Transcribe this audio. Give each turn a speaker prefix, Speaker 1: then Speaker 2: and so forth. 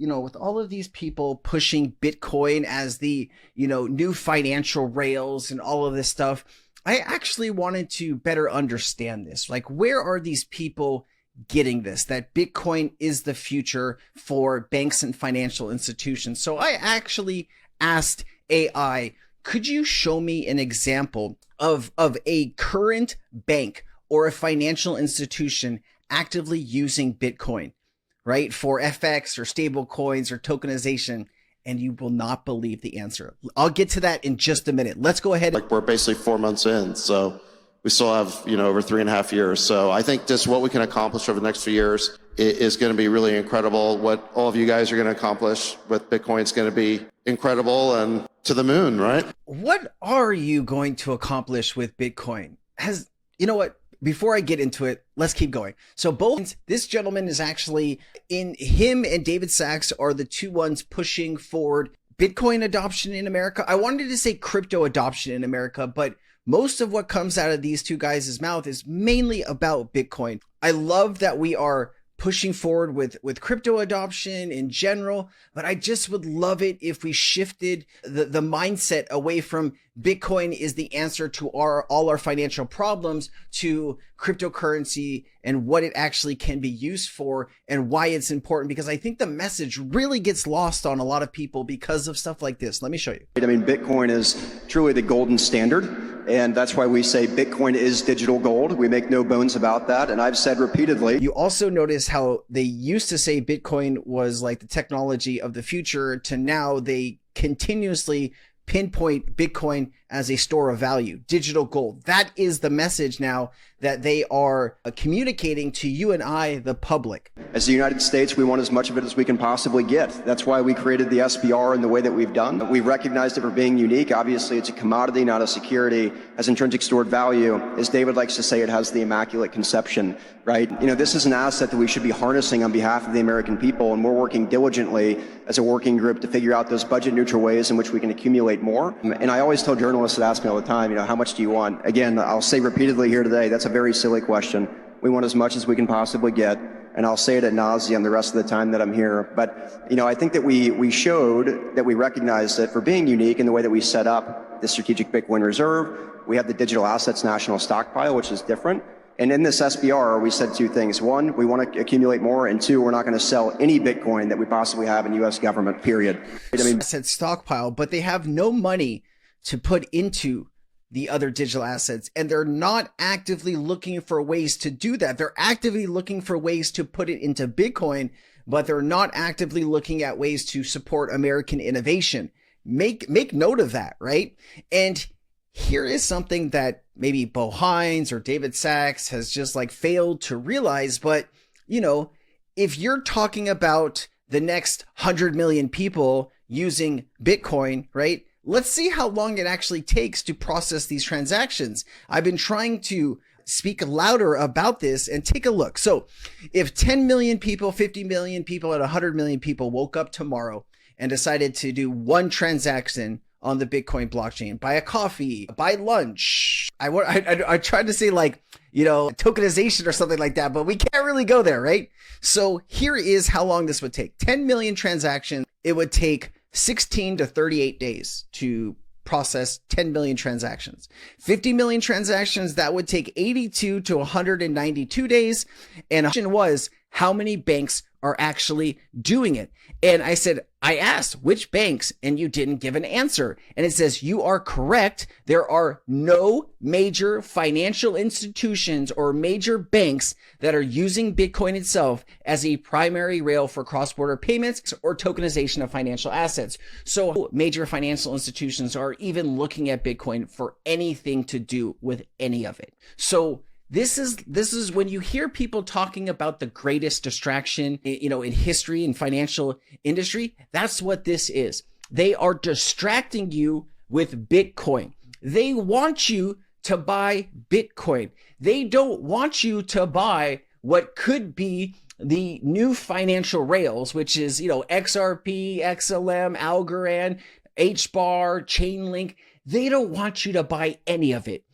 Speaker 1: with all of these people pushing Bitcoin as the, new financial rails and all of this stuff, I actually wanted to better understand this. Like, where are these people getting this, that Bitcoin is the future for banks and financial institutions? So I actually asked AI, could you show me an example of a current bank or a financial institution actively using Bitcoin, right, for FX or stable coins or tokenization? And you will not believe the answer. I'll get to that in just a minute. Let's go ahead.
Speaker 2: Like, we're basically 4 months in, so we still have, over 3.5 years. So I think just what we can accomplish over the next few years is going to be really incredible. What all of you guys are going to accomplish with Bitcoin is going to be incredible and to the moon, right?
Speaker 1: What are you going to accomplish with Bitcoin? Before I get into it, let's keep going. So this gentleman is actually him and David Sachs are the two ones pushing forward Bitcoin adoption in America. I wanted to say crypto adoption in America, but most of what comes out of these two guys' mouth is mainly about Bitcoin. I love that we are pushing forward with crypto adoption in general, but I just would love it if we shifted the mindset away from Bitcoin is the answer to all our financial problems to cryptocurrency and what it actually can be used for and why it's important, because I think the message really gets lost on a lot of people because of stuff like this. Let me show you.
Speaker 3: I mean, Bitcoin is truly the golden standard. And that's why we say Bitcoin is digital gold. We make no bones about that. And I've said repeatedly.
Speaker 1: You also notice how they used to say Bitcoin was like the technology of the future to now they continuously pinpoint Bitcoin as a store of value, digital gold. That is the message now that they are communicating to you and I, the public.
Speaker 3: As the United States, we want as much of it as we can possibly get. That's why we created the SBR in the way that we've done. We recognized it for being unique. Obviously, it's a commodity, not a security. Has intrinsic stored value. As David likes to say, it has the immaculate conception, right? This is an asset that we should be harnessing on behalf of the American people, and we're working diligently as a working group to figure out those budget neutral ways in which we can accumulate more. And I always tell journalists that ask me all the time, how much do you want? Again, I'll say repeatedly here today, that's a very silly question. We want as much as we can possibly get, and I'll say it ad nauseum the rest of the time that I'm here. But, I think that we showed that we recognized that for being unique in the way that we set up the strategic Bitcoin reserve, we have the digital assets national stockpile, which is different. And in this SBR, we said two things. One, we want to accumulate more. And two, we're not going to sell any Bitcoin that we possibly have in U.S. government, period.
Speaker 1: Asset stockpile, but they have no money to put into the other digital assets, and they're not actively looking for ways to do that. They're actively looking for ways to put it into Bitcoin, but they're not actively looking at ways to support American innovation. Make note of that, right? And here is something that maybe Bo Hines or David Sachs has just failed to realize. But, if you're talking about the next 100 million people using Bitcoin, right? Let's see how long it actually takes to process these transactions. I've been trying to speak louder about this, and take a look. So if 10 million people, 50 million people, and 100 million people woke up tomorrow and decided to do one transaction on the Bitcoin blockchain, buy a coffee, buy lunch. I tried to say tokenization or something like that, but we can't really go there, right? So here is how long this would take. 10 million transactions. It would take 16 to 38 days to process 10 million transactions. 50 million transactions, that would take 82 to 192 days. And the question was, how many banks are actually doing it? And I asked which banks, and you didn't give an answer. And it says, you are correct. There are no major financial institutions or major banks that are using Bitcoin itself as a primary rail for cross-border payments or tokenization of financial assets. So major financial institutions are even looking at Bitcoin for anything to do with any of it. So this is when you hear people talking about the greatest distraction, in history and financial industry. That's what this is. They are distracting you with Bitcoin. They want you to buy Bitcoin. They don't want you to buy what could be the new financial rails, which is, XRP, XLM, Algorand, Hbar, Chainlink. They don't want you to buy any of it.